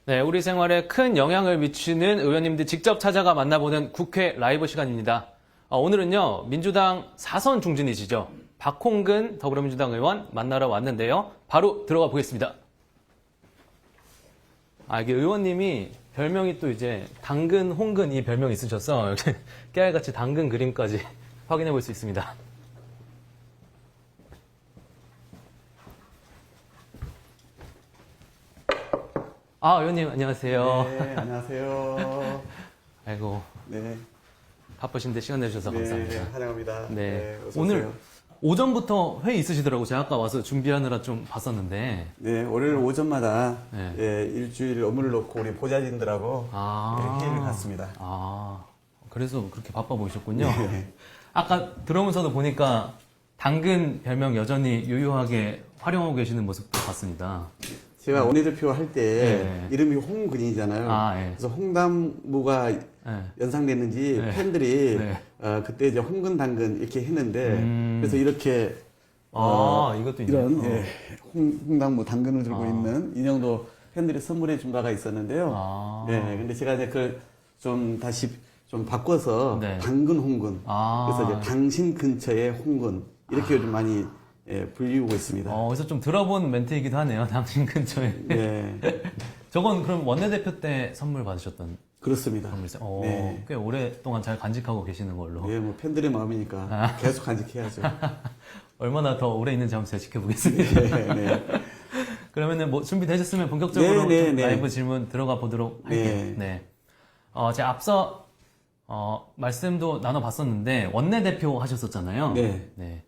네, 우리 생활에 큰 영향을 미치는 의원님들 직접 찾아가 만나보는 국회 라이브 시간입니다. 오늘은요, 민주당 4선 중진이시죠. 박홍근 더불어민주당 의원 만나러 왔는데요. 바로 들어가 보겠습니다. 이게 의원님이 별명이 또 이제 당근, 홍근 이 별명이 있으셔서 이렇게 깨알같이 당근 그림까지 확인해 볼 수 있습니다. 의원님 안녕하세요. 네, 안녕하세요. 아이고, 네, 바쁘신데 시간 내주셔서 감사합니다. 환영합니다. 네, 어서 오늘 오세요. 오전부터 회의 있으시더라고요. 제가 아까 와서 준비하느라 좀 봤었는데. 네, 월요일 오전마다 네. 일주일 업무를 놓고 우리 보좌진들하고 회의를 갖습니다. 그래서 그렇게 바빠 보이셨군요. 네. 아까 들어오면서도 보니까 당근 별명 여전히 유효하게 활용하고 계시는 모습도 봤습니다. 제가 원내대표 할 때 네. 이름이 홍근이잖아요. 네. 그래서 홍당무가 연상됐는지 네. 팬들이 네. 그때 이제 홍근 당근 이렇게 했는데 그래서 이렇게 이것도 이런 있네요. 홍당무 당근을 들고 있는 인형도 팬들이 선물해 준 바가 있었는데요. 네, 근데 제가 이제 그걸 좀 다시 좀 바꿔서 네. 당근 홍근. 그래서 이제 당신 근처에 홍근 이렇게 요즘 많이 불리우고 있습니다. 그래서 좀 들어본 멘트이기도 하네요. 당신 근처에. 네, 저건 그럼 원내대표 때 선물 받으셨던 그렇습니다. 선물이세요? 네. 꽤 오랫동안 잘 간직하고 계시는 걸로. 예, 뭐 팬들의 마음이니까 계속 간직해야죠. 얼마나 더 오래 있는지 한번 제가 지켜보겠습니다. 네, 네. 그러면은 뭐 준비되셨으면 본격적으로 네, 좀 네. 라이브 질문 들어가 보도록 할게요. 네. 제가 앞서 말씀도 나눠봤었는데 원내대표 하셨었잖아요. 네.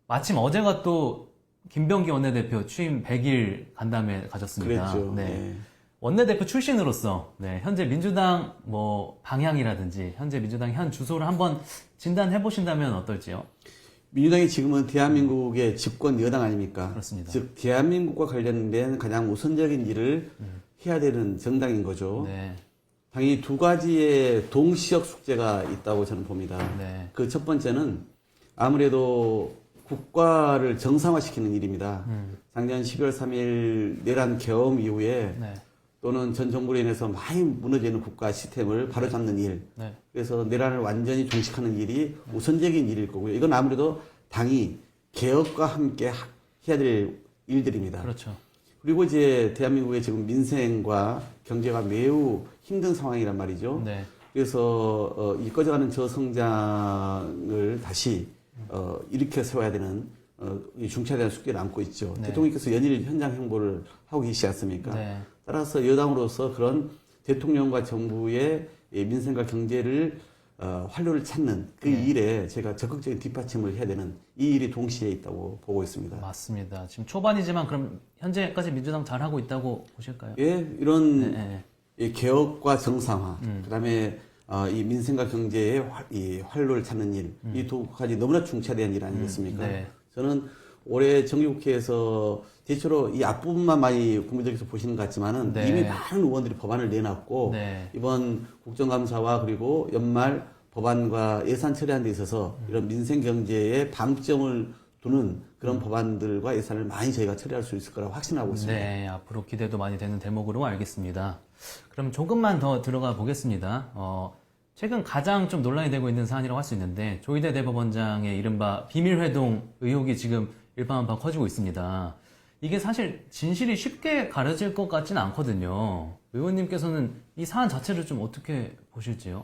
마침 어제가 또 김병기 원내대표 취임 100일 간담회 가졌습니다. 그랬죠. 네. 원내대표 출신으로서 현재 민주당 뭐 방향이라든지 현재 민주당 현 주소를 한번 진단해 보신다면 어떨지요? 민주당이 지금은 대한민국의 집권 여당 아닙니까? 그렇습니다. 즉 대한민국과 관련된 가장 우선적인 일을 해야 되는 정당인 거죠. 네. 당연히 두 가지의 동시적 숙제가 있다고 저는 봅니다. 네. 그 첫 번째는 아무래도 국가를 정상화시키는 일입니다. 작년 12월 3일 내란 계엄 이후에 네. 또는 전 정부로 인해서 많이 무너지는 국가 시스템을 바로잡는 일. 네. 그래서 내란을 완전히 종식하는 일이 우선적인 일일 거고요. 이건 아무래도 당이 개혁과 함께 해야 될 일들입니다. 그렇죠. 그리고 이제 대한민국의 지금 민생과 경제가 매우 힘든 상황이란 말이죠. 네. 그래서 이 꺼져가는 저성장을 다시 일으켜 세워야 되는 이 중차대한 숙제를 안고 있죠. 네. 대통령께서 연일 현장 행보를 하고 계시지 않습니까? 네. 따라서 여당으로서 그런 대통령과 정부의 이 민생과 경제를 활로를 찾는 그 일에 제가 적극적인 뒷받침을 해야 되는 이 일이 동시에 있다고 보고 있습니다. 맞습니다. 지금 초반이지만 그럼 현재까지 민주당 잘하고 있다고 보실까요? 예, 이런 네. 이 개혁과 정상화, 그다음에 이 민생과 경제의 이 활로를 찾는 일, 이 두 가지 너무나 중차대한 일 아니겠습니까? 네. 저는 올해 정기국회에서 대체로 이 앞부분만 많이 국민들께서 보시는 것 같지만은 네. 이미 많은 의원들이 법안을 내놨고 네. 이번 국정감사와 그리고 연말 법안과 예산 처리하는 데 있어서 이런 민생 경제에 방점을 두는 그런 법안들과 예산을 많이 저희가 처리할 수 있을 거라고 확신하고 있습니다. 네, 앞으로 기대도 많이 되는 대목으로 알겠습니다. 그럼 조금만 더 들어가 보겠습니다. 최근 가장 좀 논란이 되고 있는 사안이라고 할 수 있는데 조희대 대법원장의 이른바 비밀회동 의혹이 지금 일파만파 커지고 있습니다. 이게 사실 진실이 쉽게 가려질 것 같지는 않거든요. 의원님께서는 이 사안 자체를 좀 어떻게 보실지요?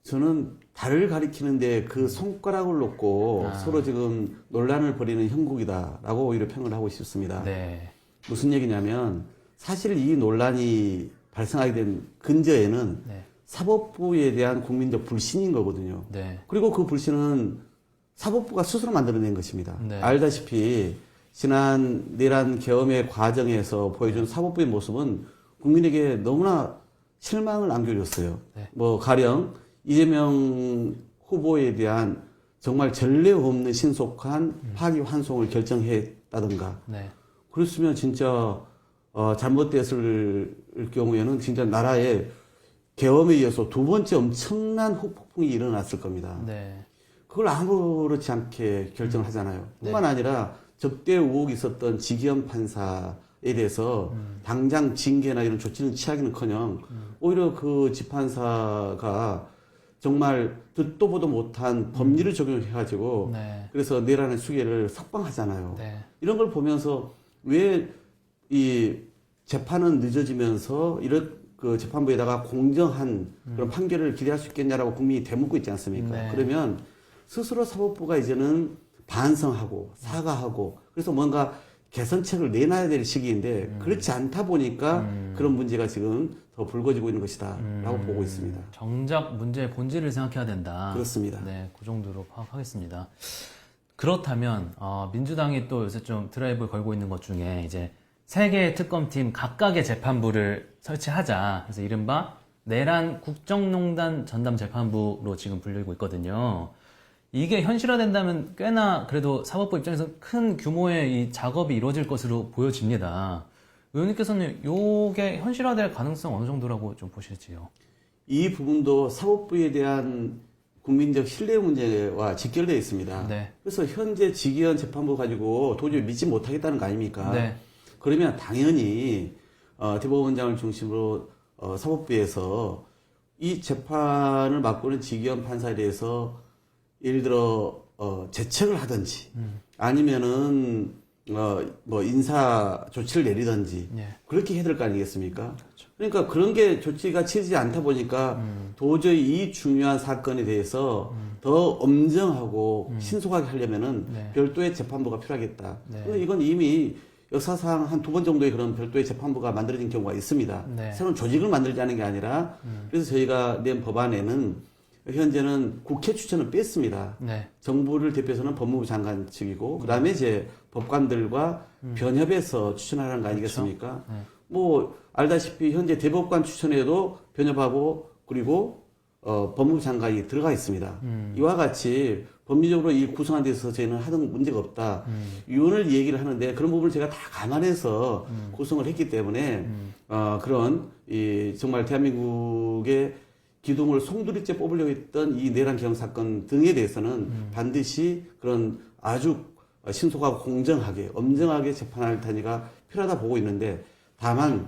저는 달을 가리키는데 그 손가락을 놓고 서로 지금 논란을 벌이는 형국이다라고 오히려 평을 하고 싶습니다. 네. 무슨 얘기냐면 사실 이 논란이 발생하게 된 근저에는 네. 사법부에 대한 국민적 불신인 거거든요. 네. 그리고 그 불신은 사법부가 스스로 만들어낸 것입니다. 네. 알다시피 지난 내란 계엄의 과정에서 보여준 사법부의 모습은 국민에게 너무나 실망을 안겨줬어요. 네. 뭐 가령 이재명 후보에 대한 정말 전례 없는 신속한 파기환송을 결정했다든가 네. 그랬으면 진짜 잘못됐을 경우에는 진짜 나라에 계엄에 이어서 두 번째 엄청난 후폭풍이 일어났을 겁니다. 네. 그걸 아무렇지 않게 결정을 하잖아요. 뿐만 아니라 접대 의혹이 있었던 지기현 판사를 대해서 당장 징계나 이런 조치는 취하기는커녕 오히려 그 재판사가 정말 듣도 보도 못한 법리를 적용해가지고 네. 그래서 내란의 수계를 석방하잖아요. 네. 이런 걸 보면서 왜 이 재판은 늦어지면서 이런 그 재판부에다가 공정한 그런 판결을 기대할 수 있겠냐라고 국민이 되묻고 있지 않습니까? 네. 그러면 스스로 사법부가 이제는 반성하고 사과하고 그래서 뭔가 개선책을 내놔야 될 시기인데 그렇지 않다 보니까 그런 문제가 지금 더 불거지고 있는 것이다라고 보고 있습니다. 정작 문제의 본질을 생각해야 된다. 그렇습니다. 네, 그 정도로 파악하겠습니다. 그렇다면 민주당이 또 요새 좀 드라이브 걸고 있는 것 중에 이제 3개의 특검팀 각각의 재판부를 설치하자. 그래서 이른바 내란 국정농단 전담 재판부로 지금 불리고 있거든요. 이게 현실화된다면 꽤나 그래도 사법부 입장에서 큰 규모의 이 작업이 이루어질 것으로 보여집니다. 의원님께서는 이게 현실화될 가능성 어느 정도라고 좀 보실지요? 이 부분도 사법부에 대한 국민적 신뢰 문제와 직결되어 있습니다. 네. 그래서 현재 직위원 재판부 가지고 도저히 믿지 못하겠다는 거 아닙니까? 네. 그러면 당연히 대법원장을 중심으로 사법부에서 이 재판을 맡고 있는 직위원 판사에 대해서 예를 들어 제책을 하든지 아니면은 뭐 인사 조치를 내리든지 예. 그렇게 해야 될 거 아니겠습니까? 그러니까 그런 게 조치가 취지지 않다 보니까 도저히 이 중요한 사건에 대해서 더 엄정하고 신속하게 하려면은 네. 별도의 재판부가 필요하겠다. 네. 근데 이건 이미 역사상 한 2번 정도의 그런 별도의 재판부가 만들어진 경우가 있습니다. 네. 새로운 조직을 만들지 않은 게 아니라 그래서 저희가 낸 법안에는 현재는 국회 추천을 뺐습니다. 네. 정부를 대표해서는 법무부 장관 측이고 그다음에 이제 법관들과 변협해서 추천하라는 거 아니겠습니까? 네. 뭐 알다시피 현재 대법관 추천에도 변협하고 그리고 법무부 장관이 들어가 있습니다. 이와 같이 법리적으로 이 구성한 데서 저희는 하는 문제가 없다. 위원을 얘기를 하는데 그런 부분을 제가 다 감안해서 구성을 했기 때문에 그런 이 정말 대한민국의 기둥을 송두리째 뽑으려고 했던 이 내란 개헌 사건 등에 대해서는 반드시 그런 아주 신속하고 공정하게 엄정하게 재판할 단위가 필요하다 보고 있는데 다만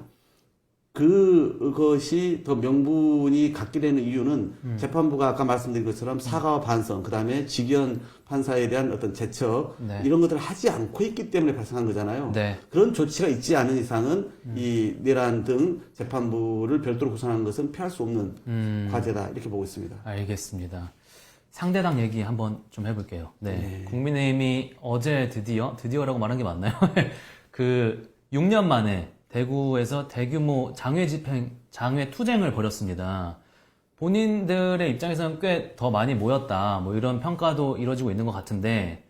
그것이 더 명분이 갖게 되는 이유는 재판부가 아까 말씀드린 것처럼 사과와 반성, 그 다음에 직위원 판사에 대한 어떤 제척 네. 이런 것들을 하지 않고 있기 때문에 발생한 거잖아요. 네. 그런 조치가 있지 않은 이상은 이 내란 등 재판부를 별도로 구성하는 것은 피할 수 없는 과제다 이렇게 보고 있습니다. 알겠습니다. 상대당 얘기 한번 좀 해볼게요. 네. 네. 국민의힘이 어제 드디어라고 말한 게 맞나요? 그 6년 만에 대구에서 대규모 장외 투쟁을 벌였습니다. 본인들의 입장에서는 꽤 더 많이 모였다. 뭐 이런 평가도 이루어지고 있는 것 같은데,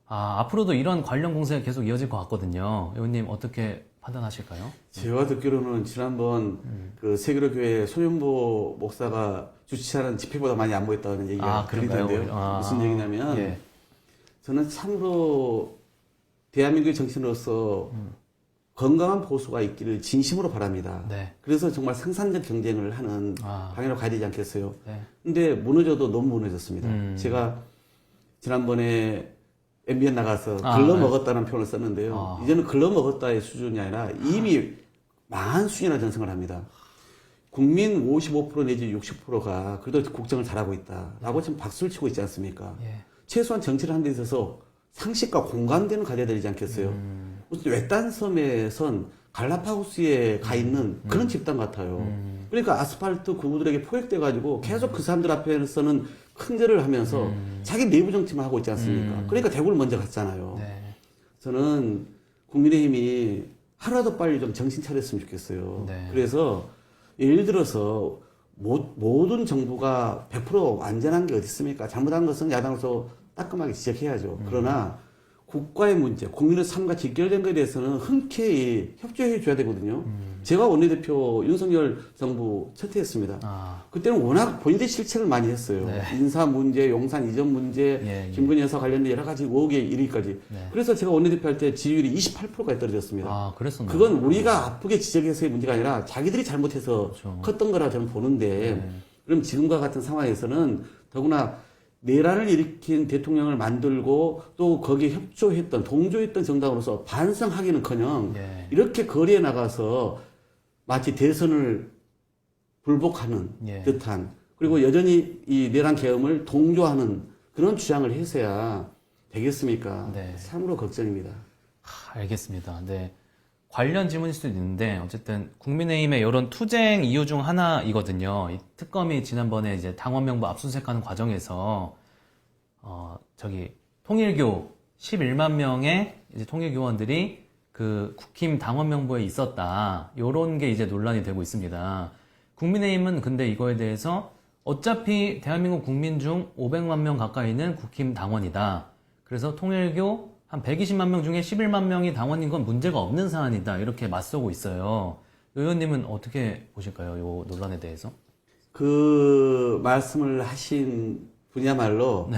앞으로도 이런 관련 공세가 계속 이어질 것 같거든요. 의원님 어떻게 판단하실까요? 제가 듣기로는 지난번 그 세계로교회 손윤보 목사가 주최하는 집회보다 많이 안 모였다는 얘기가 그런가요? 들리던데요. 무슨 얘기냐면 예. 저는 참으로 대한민국의 정치인으로서 건강한 보수가 있기를 진심으로 바랍니다. 네. 그래서 정말 생산적 경쟁을 하는 방향으로 가야 되지 않겠어요. 네. 근데 무너져도 너무 무너졌습니다. 제가 지난번에 MBN 나가서 글러먹었다는 표현을 썼는데요. 이제는 글러먹었다의 수준이 아니라 이미 망한 수준이나 전승을 합니다. 국민 55% 내지 60%가 그래도 국정을 잘하고 있다라고 지금 박수를 치고 있지 않습니까? 예. 최소한 정치를 하는 데 있어서 상식과 공감대는 가져야 되지 않겠어요? 무슨 외딴 섬에선 갈라파고스에 가 있는 그런 집단 같아요. 그러니까 아스팔트 구구들에게 포획돼가지고 계속 그 사람들 앞에서는 큰절을 하면서 자기 내부 정치만 하고 있지 않습니까? 그러니까 대구를 먼저 갔잖아요. 네. 저는 국민의힘이 하루라도 빨리 좀 정신 차렸으면 좋겠어요. 네. 그래서 예를 들어서 모든 정부가 100% 안전한 게 어디 있습니까? 잘못한 것은 야당으로서 따끔하게 지적해야죠. 그러나 국가의 문제, 국민의 삶과 직결된 것에 대해서는 흔쾌히 협조해 줘야 되거든요. 제가 원내대표 윤석열 정부 첫해했습니다. 그때는 워낙 본인들이 실책을 많이 했어요. 네. 인사 문제, 용산 이전 문제, 예. 김건희 여사 관련된 여러 가지 의혹에 이르기까지. 네. 그래서 제가 원내대표 할 때 지지율이 28%까지 떨어졌습니다. 그랬었나요? 그건 우리가 아프게 지적해서의 문제가 아니라 자기들이 잘못해서 그렇죠. 컸던 거라 저는 보는데 그럼 지금과 같은 상황에서는 더구나 내란을 일으킨 대통령을 만들고 또 거기에 협조했던 동조했던 정당으로서 반성하기는커녕 예. 이렇게 거리에 나가서 마치 대선을 불복하는 예. 듯한 그리고 여전히 이 내란 계엄을 동조하는 그런 주장을 해서야 되겠습니까? 네. 참으로 걱정입니다. 알겠습니다. 네. 관련 질문일 수도 있는데 어쨌든 국민의힘의 이런 투쟁 이유 중 하나이거든요. 이 특검이 지난번에 이제 당원 명부 압수수색하는 과정에서 통일교 11만 명의 이제 통일교원들이 그 국힘 당원 명부에 있었다. 요런 게 이제 논란이 되고 있습니다. 국민의힘은 근데 이거에 대해서 어차피 대한민국 국민 중 500만 명 가까이는 국힘 당원이다. 그래서 통일교 한 120만 명 중에 11만 명이 당원인 건 문제가 없는 사안이다. 이렇게 맞서고 있어요. 의원님은 어떻게 보실까요? 이 논란에 대해서? 그 말씀을 하신 분야말로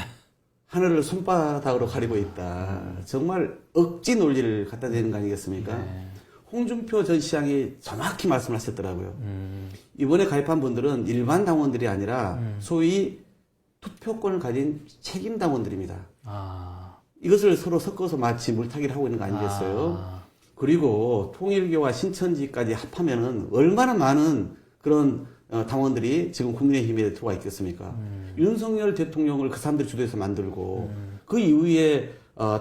하늘을 손바닥으로 가리고 있다. 정말 억지 논리를 갖다 대는 거 아니겠습니까? 네. 홍준표 전 시장이 정확히 말씀하셨더라고요. 이번에 가입한 분들은 일반 당원들이 아니라 소위 투표권을 가진 책임 당원들입니다. 이것을 서로 섞어서 마치 물타기를 하고 있는 거 아니겠어요? 그리고 통일교와 신천지까지 합하면은 얼마나 많은 그런 당원들이 지금 국민의힘에 들어와 있겠습니까? 윤석열 대통령을 그 사람들 주도해서 만들고 그 이후에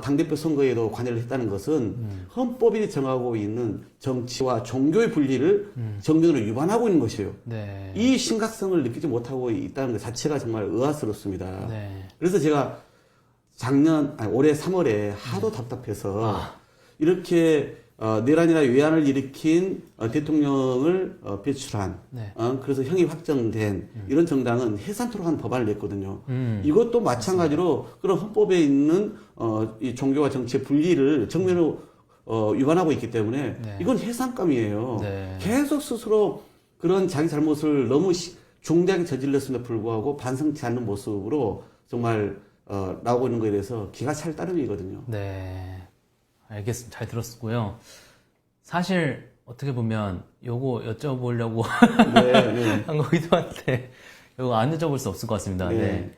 당대표 선거에도 관여를 했다는 것은 헌법이 정하고 있는 정치와 종교의 분리를 정면으로 위반하고 있는 것이에요. 네. 이 심각성을 느끼지 못하고 있다는 것 자체가 정말 의아스럽습니다. 네. 그래서 제가 올해 3월에 하도 답답해서 이렇게 내란이나 외환을 일으킨 대통령을 배출한 네. 그래서 형이 확정된 이런 정당은 해산토록 한 법안을 냈거든요. 이것도 마찬가지로 그런 헌법에 있는 이 종교와 정치의 분리를 정면으로 위반하고 있기 때문에 네. 이건 해산감이에요. 네. 계속 스스로 그런 자기 잘못을 너무 중대하게 저질렀음에도 불구하고 반성치 않는 모습으로 정말 나오고 있는 것에 대해서 기가 찰 따름이거든요. 네. 알겠습니다. 잘 들었고요. 사실 어떻게 보면 요거 여쭤보려고 네, 네. 한 거기도 한데 요거 안 여쭤볼 수 없을 것 같습니다. 네. 네.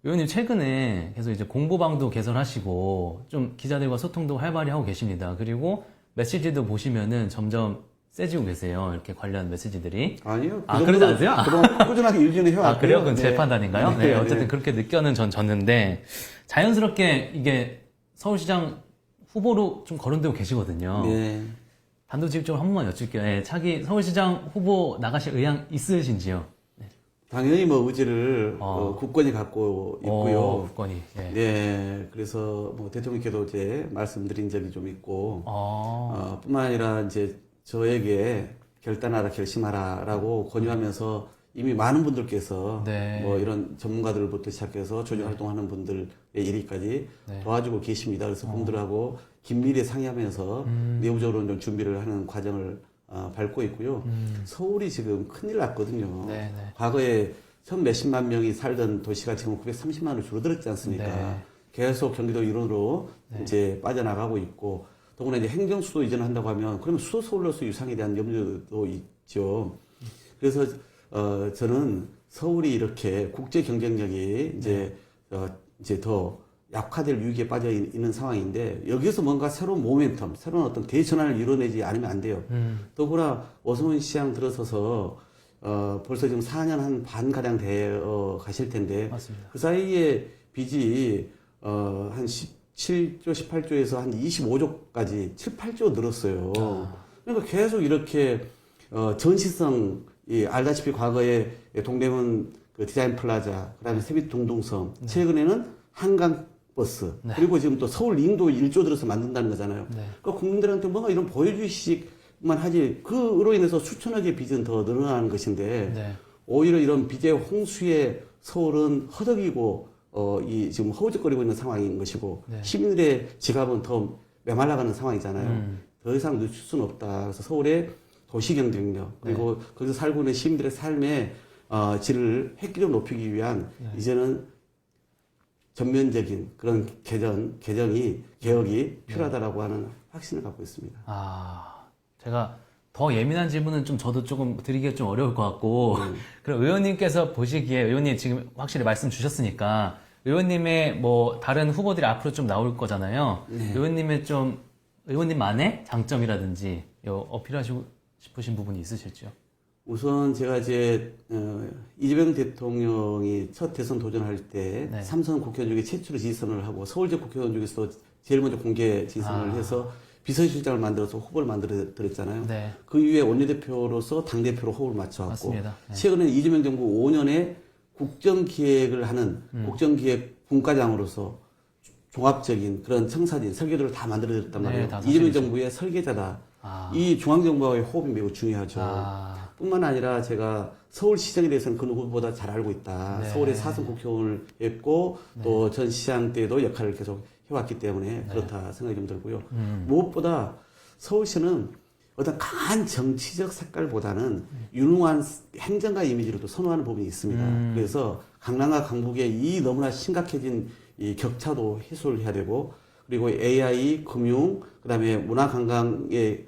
의원님 최근에 계속 이제 공보방도 개설하시고 좀 기자들과 소통도 활발히 하고 계십니다. 그리고 메시지도 보시면은 점점 세지고 계세요. 이렇게 관련 메시지들이. 아니요. 그러지 않으세요? 그동안 꾸준하게 유지는 해왔고요. 그래요? 그건 네. 제 판단인가요? 네, 네, 어쨌든 네. 그렇게 느껴는 졌는데 자연스럽게 이게 서울시장 후보로 좀 거론되고 계시거든요. 네. 단도직입적으로 한 번만 여쭐게요. 네, 차기 서울시장 후보 나가실 의향 있으신지요? 당연히 뭐 의지를 국권이 갖고 있고요. 국권이. 네. 네. 그래서 뭐 대통령께도 이제 말씀드린 적이 좀 있고, 뿐만 아니라 이제 저에게 결단하라, 결심하라라고 권유하면서 이미 많은 분들께서 네. 뭐 이런 전문가들부터 시작해서 조직 활동하는 분들의 일위까지 네. 도와주고 계십니다. 그래서 그분들하고 긴밀히 상의하면서 내부적으로 좀 준비를 하는 과정을 밟고 있고요. 서울이 지금 큰일 났거든요. 네, 네. 과거에 천 몇십만 명이 살던 도시가 지금 930만으로 줄어들었지 않습니까? 네. 계속 경기도 일원으로 이제 빠져나가고 있고, 더구나 이제 행정수도 이전한다고 하면, 그러면 수도 서울로서 유상에 대한 염려도 있죠. 그래서, 저는 서울이 이렇게 국제 경쟁력이 이제 더 약화될 위기에 빠져 있는 상황인데, 여기서 뭔가 새로운 모멘텀, 새로운 어떤 대전환을 이뤄내지 않으면 안 돼요. 더구나 오성훈 시장 들어서서 벌써 지금 4년 한 반 가량 되어 가실 텐데, 맞습니다. 그 사이에 빚이 한 17조, 18조에서 한 25조까지 7, 8조 늘었어요. 그러니까 계속 이렇게 전시성, 알다시피 과거에 동대문 그 디자인 플라자, 그다음에 세빛 동동섬, 최근에는 한강 버스, 그리고 지금 또 서울 링도 1조 들어서 만든다는 거잖아요. 그러니까 국민들한테 뭔가 이런 보여주식만 하지, 그로 인해서 수천억의 빚은 더 늘어나는 것인데, 오히려 이런 빚의 홍수에 서울은 허덕이고, 지금 허우적거리고 있는 상황인 것이고, 시민들의 지갑은 더 메말라가는 상황이잖아요. 더 이상 늦출 수는 없다. 그래서 서울의 도시 경쟁력, 그리고 거기서 살고 있는 시민들의 삶의 질을 획기적으로 높이기 위한 이제는 전면적인 그런 개혁이 필요하다라고 하는 확신을 갖고 있습니다. 제가 더 예민한 질문은 좀 저도 조금 드리기가 좀 어려울 것 같고, 그럼 의원님께서 보시기에, 의원님 지금 확실히 말씀 주셨으니까, 의원님의 뭐 다른 후보들이 앞으로 좀 나올 거잖아요. 네. 의원님만의 장점이라든지 어필하시고 싶으신 부분이 있으실지요? 우선 제가 이제 이재명 대통령이 첫 대선 도전할 때 네. 삼선 국회의원 중에 최초로 지지선을 하고 서울제 국회의원 중에서 제일 먼저 공개 지지선을 해서 비서실장을 만들어서 후보를 만들어 드렸잖아요. 네. 그 이후에 원내대표로서 당대표로 호흡을 맞춰왔고 맞습니다. 네. 최근에 이재명 정부 5년에 국정기획을 하는 국정기획 분과장으로서 종합적인 그런 청사진, 설계도를 다 만들어드렸단 네, 말이에요. 다 이재명 사실이죠. 정부의 설계자다. 아. 이 중앙정부와의 호흡이 매우 중요하죠. 아. 뿐만 아니라 제가 서울시장에 대해서는 그 누구보다 잘 알고 있다. 네. 서울의 4선 국회의원을 했고 또 전 시장 때도 역할을 계속 해왔기 때문에 그렇다 생각이 좀 들고요. 무엇보다 서울시는 어떤 강한 정치적 색깔보다는 유능한 행정가 이미지로도 선호하는 부분이 있습니다. 그래서 강남과 강북의 이 너무나 심각해진 이 격차도 해소를 해야 되고 그리고 AI, 금융, 그다음에 문화 관광의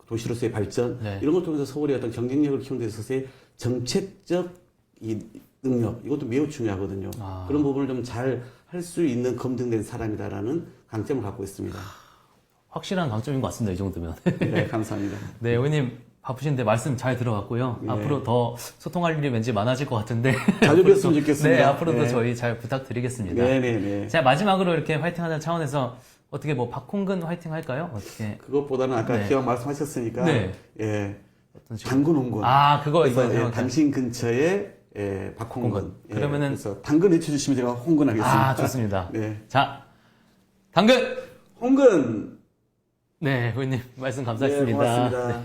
도시로서의 발전 네. 이런 걸 통해서 서울의 어떤 경쟁력을 키우는 데 있어서의 정책적 이 능력 이것도 매우 중요하거든요. 아. 그런 부분을 좀 잘 할 수 있는 검증된 사람이다라는 강점을 갖고 있습니다. 확실한 강점인 것 같습니다. 이 정도면. 네, 감사합니다. 네, 의원님 바쁘신데 말씀 잘 들어갔고요. 네. 앞으로 더 소통할 일이 왠지 많아질 것 같은데. 자주 뵀으면 앞으로도- 좋겠습니다. 네, 앞으로도 네. 저희 잘 부탁드리겠습니다. 네네네. 자, 마지막으로 이렇게 화이팅하는 차원에서 어떻게 뭐 박홍근 화이팅 할까요? 어떻게 그것보다는 아까 네. 기왕 말씀하셨으니까 네. 예, 어떤 식으로? 당근 홍건. 아, 그거 그래서 이거 예, 생각해요. 당신 근처에 예, 박홍건. 홍건. 예, 그러면은- 그래서 당근 외쳐주시면 제가 홍건하겠습니다. 아, 좋습니다. 네, 자, 당근. 홍건. 네, 의원님 말씀 네, 감사했습니다. 고맙습니다.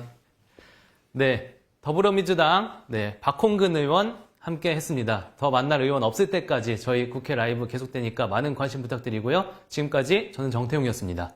네, 더불어민주당 박홍근 의원 함께 했습니다. 더 만날 의원 없을 때까지 저희 국회 라이브 계속되니까 많은 관심 부탁드리고요. 지금까지 저는 정태웅이었습니다.